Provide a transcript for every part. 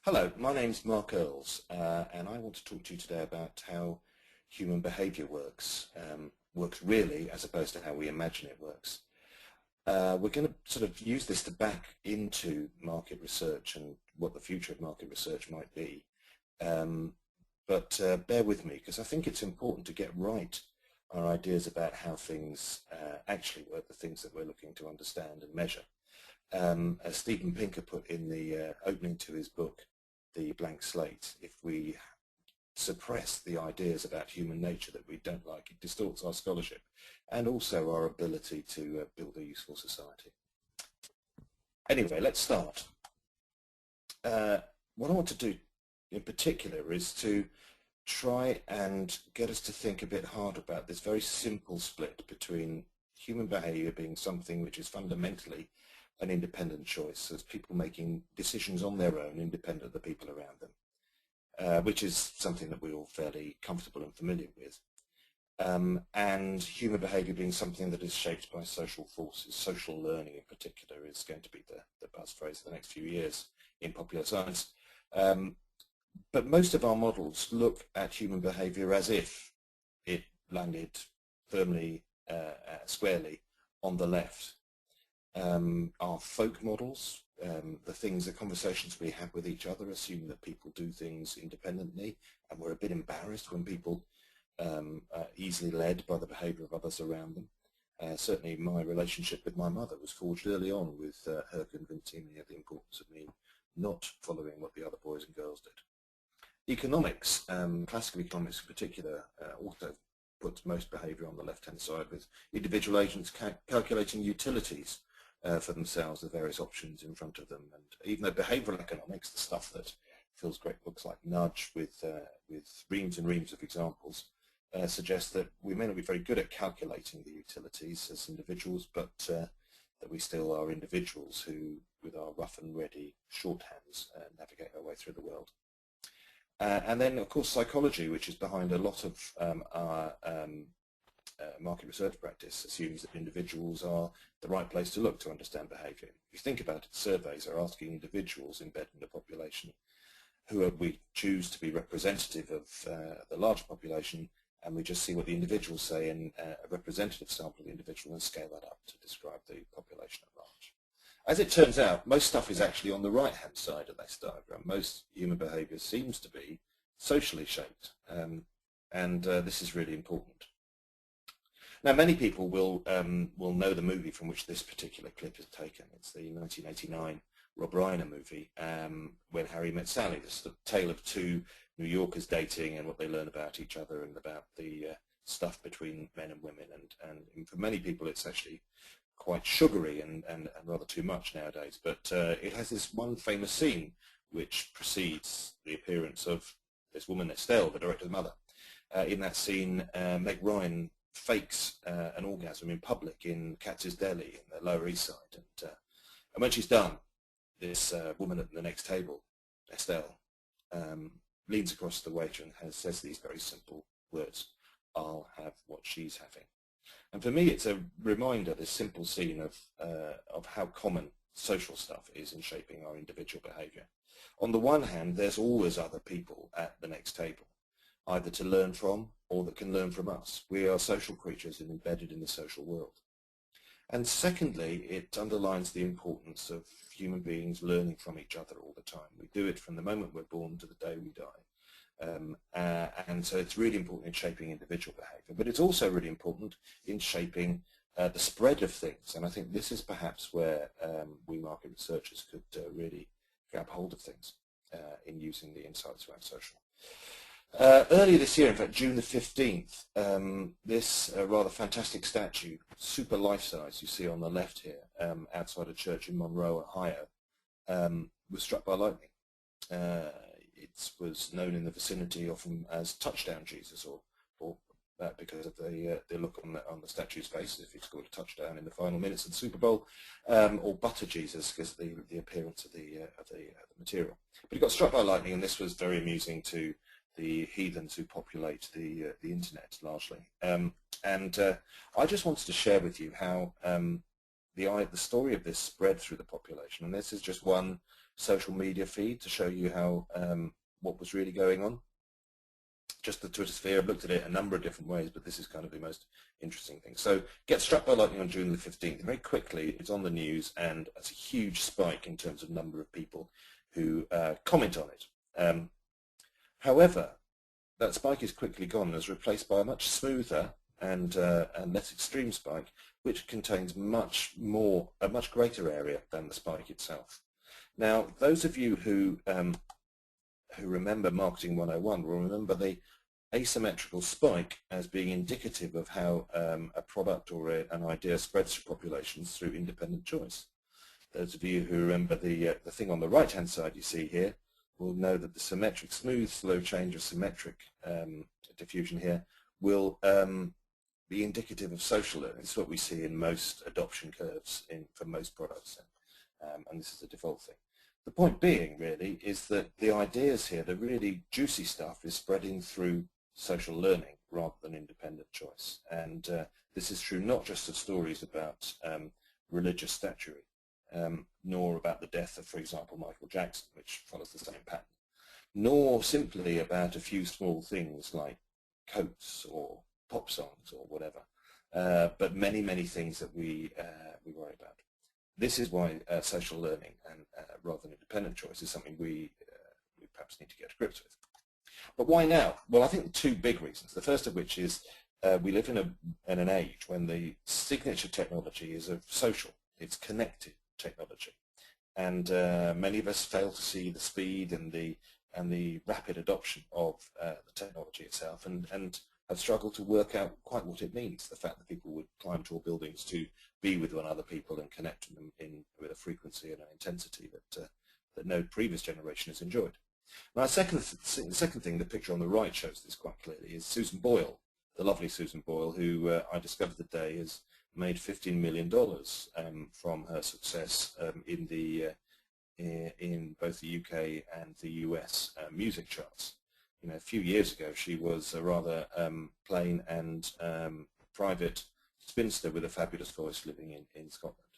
Hello, my name's Mark Earls, and I want to talk to you today about how human behaviour works really, as opposed to how we imagine it works. We're going to sort of use this to back into market research and what the future of market research might be. But bear with me, because I think it's important to get right our ideas about how things actually work, the things that we're looking to understand and measure. As Steven Pinker put in the opening to his book, The Blank Slate, if we suppress the ideas about human nature that we don't like, it distorts our scholarship and also our ability to build a useful society. Anyway, let's start. What I want to do in particular is to try and get us to think a bit hard about this very simple split between human behaviour being something which is fundamentally an independent choice, so it's people making decisions on their own independent of the people around them, which is something that we're all fairly comfortable and familiar with. And human behaviour being something that is shaped by social forces. Social learning in particular is going to be the buzz phrase for the next few years in popular science. But most of our models look at human behaviour as if it landed firmly, squarely on the left. Our folk models, the conversations we have with each other, assume that people do things independently, and we're a bit embarrassed when people are easily led by the behaviour of others around them. Certainly my relationship with my mother was forged early on with her convincing me of the importance of me not following what the other boys and girls did. Economics, classical economics in particular, also puts most behaviour on the left-hand side, with individual agents calculating utilities for themselves, the various options in front of them. And even though behavioural economics, the stuff that fills great books like Nudge with reams and reams of examples, suggests that we may not be very good at calculating the utilities as individuals, but that we still are individuals who, with our rough and ready shorthands, navigate our way through the world. And then, of course, psychology, which is behind a lot of our market research practice, assumes that individuals are the right place to look to understand behaviour. If you think about it, surveys are asking individuals embedded in the population who we choose to be representative of the larger population, and we just see what the individuals say in a representative sample of the individual and scale that up to describe the population at large. As it turns out, most stuff is actually on the right-hand side of this diagram. Most human behaviour seems to be socially shaped, and this is really important. Now, many people will know the movie from which this particular clip is taken. It's the 1989 Rob Reiner movie, When Harry Met Sally. This is the tale of two New Yorkers dating and what they learn about each other and about the stuff between men and women. And for many people, it's actually quite sugary and rather too much nowadays. But it has this one famous scene which precedes the appearance of this woman, Estelle, the director's mother. In that scene, Meg Ryan fakes an orgasm in public in Katz's Deli in the Lower East Side. And when she's done, this woman at the next table, Estelle, leans across the waiter and says these very simple words: "I'll have what she's having." And for me, it's a reminder, this simple scene of how common social stuff is in shaping our individual behaviour. On the one hand, there's always other people at the next table, either to learn from or that can learn from us. We are social creatures and embedded in the social world. And secondly, it underlines the importance of human beings learning from each other all the time. We do it from the moment we're born to the day we die. And so it's really important in shaping individual behaviour, but it's also really important in shaping the spread of things. And I think this is perhaps where we market researchers could really grab hold of things in using the insights around social. Earlier this year, in fact, June the 15th, this rather fantastic statue, super life-size, you see on the left here, outside a church in Monroe, Ohio, was struck by lightning. It was known in the vicinity often as Touchdown Jesus, or because of the look on the statue's face, if he scored a touchdown in the final minutes of the Super Bowl, or Butter Jesus, because of the appearance of the material. But he got struck by lightning, and this was very amusing to the heathens who populate the internet largely. I just wanted to share with you how the story of this spread through the population. And this is just one social media feed to show you how what was really going on. Just the Twitter sphere. I've looked at it a number of different ways, but this is kind of the most interesting thing. So, get struck by lightning on June the 15th. Very quickly, it's on the news, and it's a huge spike in terms of number of people who comment on it. However, that spike is quickly gone and is replaced by a much smoother and less extreme spike, which contains a much greater area than the spike itself. Now, those of you who remember Marketing 101 will remember the asymmetrical spike as being indicative of how a product or an idea spreads to populations through independent choice. Those of you who remember the thing on the right-hand side you see here will know that the symmetric, smooth, slow change of symmetric diffusion here will be indicative of social learning. It's what we see in most adoption curves for most products, and this is the default thing. The point being, really, is that the ideas here, the really juicy stuff, is spreading through social learning rather than independent choice. And this is true not just of stories about religious statuary, nor about the death of, for example, Michael Jackson, which follows the same pattern, nor simply about a few small things like coats or pop songs or whatever, but many, many things that we worry about. This is why social learning and rather than independent choice is something we perhaps need to get to grips with. But why now? Well, I think two big reasons. The first of which is we live in an age when the signature technology is social. It's connected technology, and many of us fail to see the speed and the rapid adoption of the technology itself, and have struggled to work out quite what it means. The fact that people would climb tall buildings to be with one other people and connect with them with a frequency and an intensity that no previous generation has enjoyed. Now, the second thing, the picture on the right shows this quite clearly, is Susan Boyle, the lovely Susan Boyle, who I discovered today has made $15 million from her success in both the UK and the US music charts. You know, a few years ago, she was a rather plain and private spinster with a fabulous voice living in Scotland.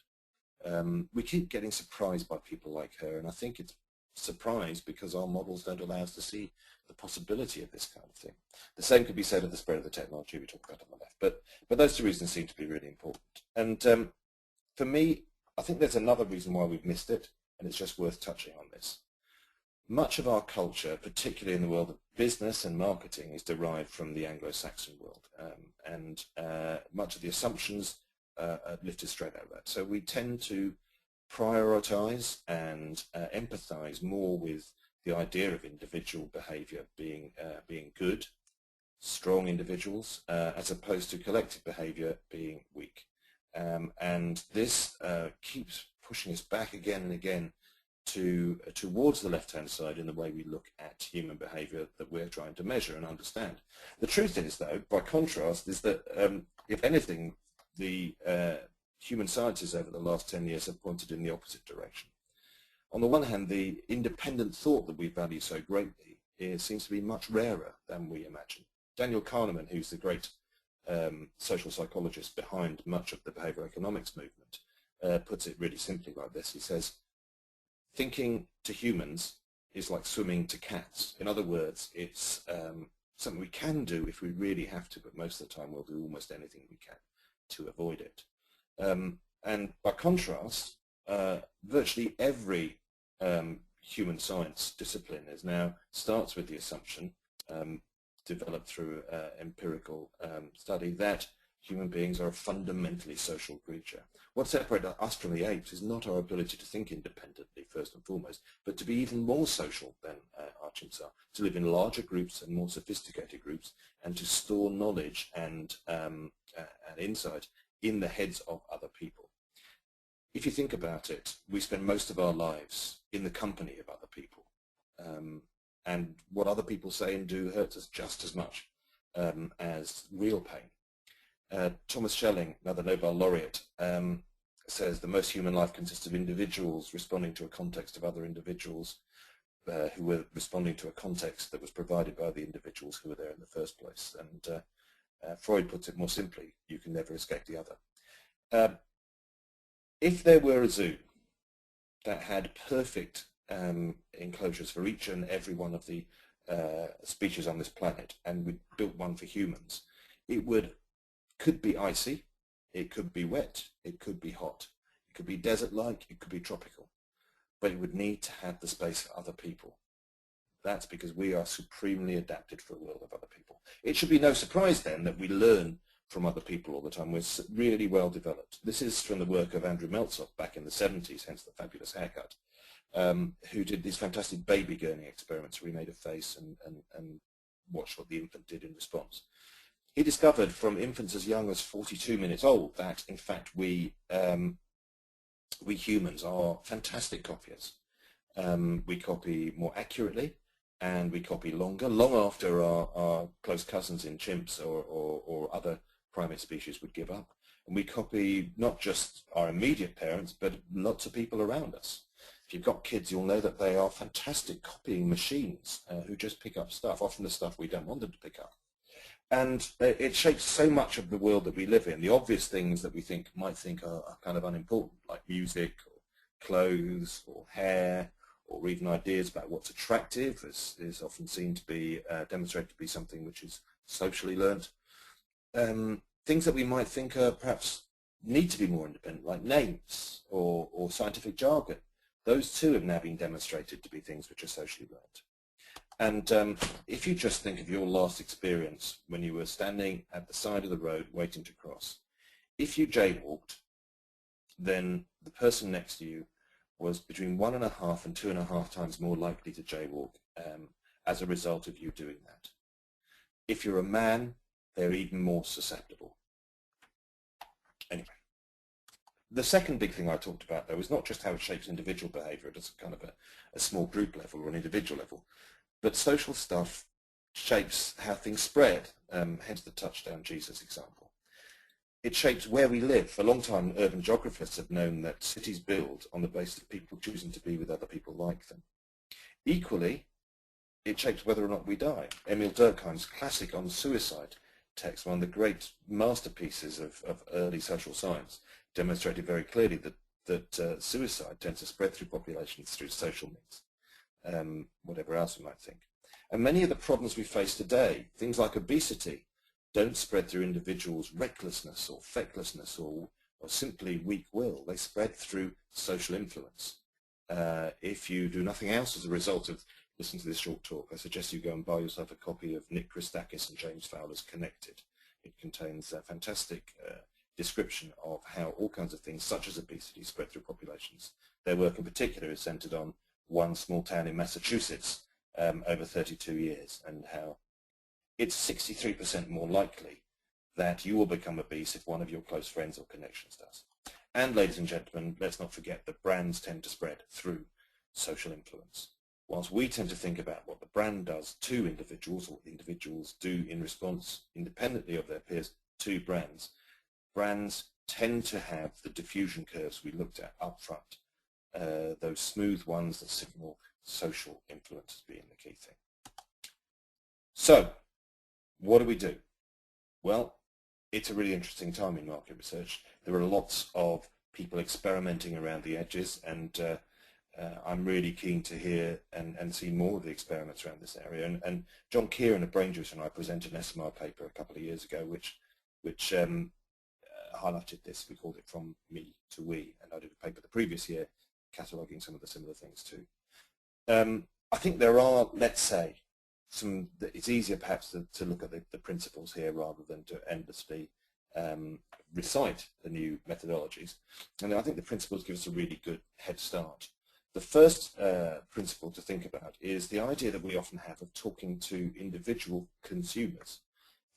We keep getting surprised by people like her, and I think it's surprised because our models don't allow us to see the possibility of this kind of thing. The same could be said of the spread of the technology we talked about on the left, but those two reasons seem to be really important. And for me, I think there's another reason why we've missed it, and it's just worth touching on this. Much of our culture, particularly in the world of business and marketing, is derived from the Anglo-Saxon world, and much of the assumptions are lifted straight out of that. So we tend to prioritize and empathize more with the idea of individual behavior being good, strong individuals, as opposed to collective behavior being weak. And this keeps pushing us back again and again towards the left-hand side in the way we look at human behavior that we're trying to measure and understand. The truth is, though, by contrast, is that if anything, the human sciences over the last 10 years have pointed in the opposite direction. On the one hand, the independent thought that we value so greatly seems to be much rarer than we imagine. Daniel Kahneman, who's the great social psychologist behind much of the behavioral economics movement, puts it really simply like this. He says, thinking to humans is like swimming to cats. In other words, it's something we can do if we really have to, but most of the time we'll do almost anything we can to avoid it. And by contrast, virtually every human science discipline starts with the assumption, developed through empirical study, that human beings are a fundamentally social creature. What separates us from the apes is not our ability to think independently, first and foremost, but to be even more social than our chimps are, to live in larger groups and more sophisticated groups, and to store knowledge and insight in the heads of other people. If you think about it, we spend most of our lives in the company of other people, and what other people say and do hurts us just as much as real pain. Thomas Schelling, another Nobel laureate, says the most human life consists of individuals responding to a context of other individuals who were responding to a context that was provided by the individuals who were there in the first place. And Freud puts it more simply, you can never escape the other. If there were a zoo that had perfect enclosures for each and every one of the species on this planet, and we built one for humans, it could be icy, it could be wet, it could be hot, it could be desert-like, it could be tropical, but it would need to have the space for other people. That's because we are supremely adapted for a world of other people. It should be no surprise then that we learn from other people all the time. We're really well developed. This is from the work of Andrew Meltzoff back in the 70s, hence the fabulous haircut, who did these fantastic baby gurney experiments where he made a face and watched what the infant did in response. He discovered from infants as young as 42 minutes old that, in fact, we humans are fantastic copiers. We copy more accurately, and we copy longer, long after our close cousins in chimps or other primate species would give up. And we copy not just our immediate parents, but lots of people around us. If you've got kids, you'll know that they are fantastic copying machines who just pick up stuff, often the stuff we don't want them to pick up. And it shapes so much of the world that we live in. The obvious things that we might think are kind of unimportant, like music, or clothes, or hair, or even ideas about what's attractive, is often seen to be demonstrated to be something which is socially learnt. Things that we might think are perhaps need to be more independent, like names or scientific jargon. Those too have now been demonstrated to be things which are socially learnt. And if you just think of your last experience when you were standing at the side of the road waiting to cross, if you jaywalked, then the person next to you was between 1.5 and 2.5 times more likely to jaywalk as a result of you doing that. If you're a man, they're even more susceptible. Anyway, the second big thing I talked about, though, is not just how it shapes individual behaviour at a kind of a small group level or an individual level, but social stuff shapes how things spread, hence the touchdown Jesus example. It shapes where we live. For a long time, urban geographers have known that cities build on the basis of people choosing to be with other people like them. Equally, it shapes whether or not we die. Emil Durkheim's classic on suicide text, one of the great masterpieces of early social science, demonstrated very clearly that suicide tends to spread through populations through social means, whatever else we might think. And many of the problems we face today, things like obesity, don't spread through individuals' recklessness or fecklessness or simply weak will. They spread through social influence. If you do nothing else as a result of listening to this short talk, I suggest you go and buy yourself a copy of Nick Christakis and James Fowler's Connected. It contains a fantastic description of how all kinds of things, such as obesity, spread through populations. Their work in particular is centered on one small town in Massachusetts over 32 years, and how it's 63% more likely that you will become obese if one of your close friends or connections does. And ladies and gentlemen, let's not forget that brands tend to spread through social influence. Whilst we tend to think about what the brand does to individuals, or what individuals do in response independently of their peers to brands, brands tend to have the diffusion curves we looked at up front, those smooth ones that signal social influence as being the key thing. So, what do we do? Well, it's a really interesting time in market research. There are lots of people experimenting around the edges, and I'm really keen to hear and see more of the experiments around this area. And John Kieran of Brain Juice and I presented an NewMR paper a couple of years ago which highlighted this. We called it From Me to We, and I did a paper the previous year cataloguing some of the similar things too. I think there are, let's say, it's easier perhaps to look at the principles here rather than to endlessly recite the new methodologies. And I think the principles give us a really good head start. The first principle to think about is the idea that we often have of talking to individual consumers.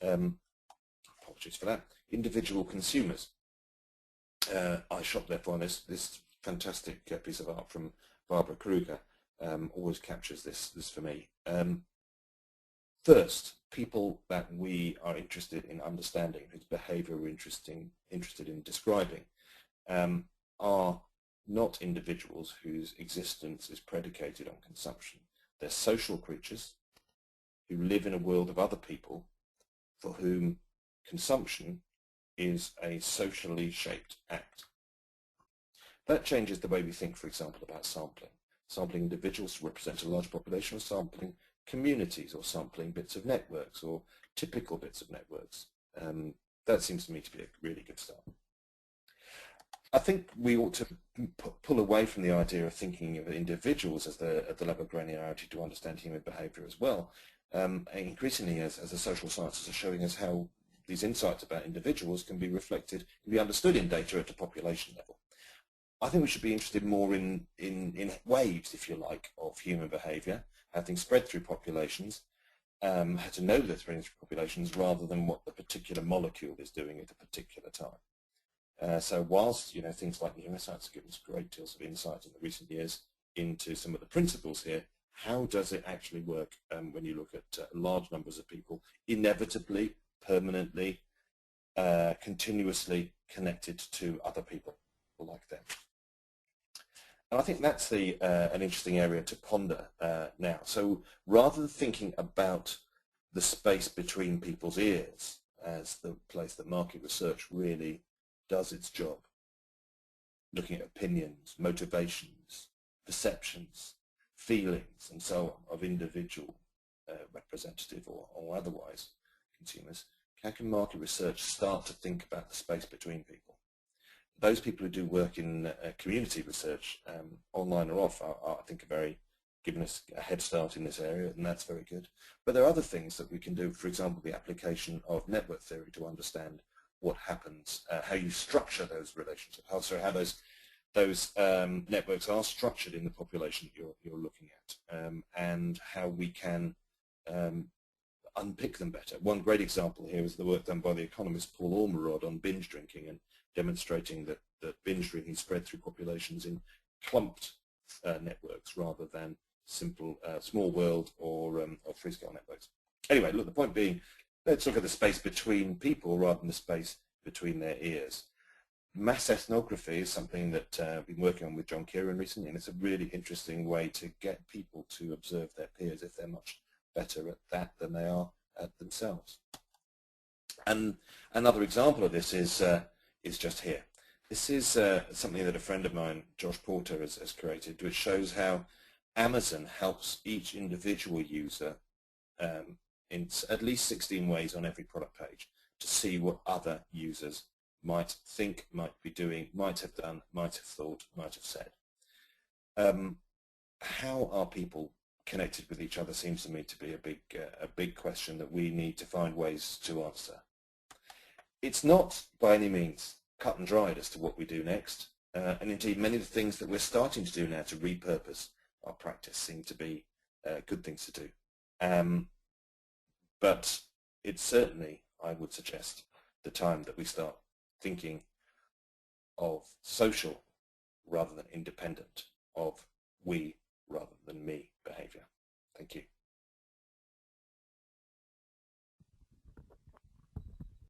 Apologies for that. Individual consumers. I shot therefore on this fantastic piece of art from Barbara Kruger. Always captures this for me. First, people that we are interested in understanding, whose behaviour we're interested in describing, are not individuals whose existence is predicated on consumption. They're social creatures who live in a world of other people for whom consumption is a socially shaped act. That changes the way we think, for example, about sampling. Sampling individuals to represent a large population, or sampling communities, or sampling bits of networks, or typical bits of networks. That seems to me to be a really good start. I think we ought to pull away from the idea of thinking of individuals as at the level of granularity to understand human behaviour as well. Increasingly, as the social sciences are showing us how these insights about individuals can be reflected, can be understood in data at a population level. I think we should be interested more in waves, if you like, of human behaviour, how things spread through populations, how to know they're spreading through populations rather than what the particular molecule is doing at a particular time. So whilst things like neuroscience have given us great deals of insight in the recent years into some of the principles here, how does it actually work when you look at large numbers of people, inevitably, permanently, continuously connected to other people like them? And I think that's an interesting area to ponder now. So rather than thinking about the space between people's ears as the place that market research really does its job, looking at opinions, motivations, perceptions, feelings, and so on of individual representative or otherwise consumers, how can market research start to think about the space between people? Those people who do work in community research, online or off, I think are giving us a head start in this area, and that's very good. But there are other things that we can do, for example, the application of network theory to understand what happens, how you structure those relationships, how those networks are structured in the population that you're looking at, and how we can unpick them better. One great example here is the work done by the economist Paul Ormerod on binge drinking, and demonstrating that binge drinking spread through populations in clumped networks rather than simple small world or free-scale networks. Anyway, look, the point being, let's look at the space between people rather than the space between their ears. Mass ethnography is something that I've been working on with John Kieran recently, and it's a really interesting way to get people to observe their peers if they're much better at that than they are at themselves. And another example of this is just here. This is something that a friend of mine, Josh Porter, has created, which shows how Amazon helps each individual user in at least 16 ways on every product page to see what other users might think, might be doing, might have done, might have thought, might have said. How are people connected with each other seems to me to be a big question that we need to find ways to answer. It's not by any means cut and dried as to what we do next, and indeed many of the things that we're starting to do now to repurpose our practice seem to be good things to do. But it's certainly, I would suggest, the time that we start thinking of social rather than independent, of we rather than me behaviour. Thank you.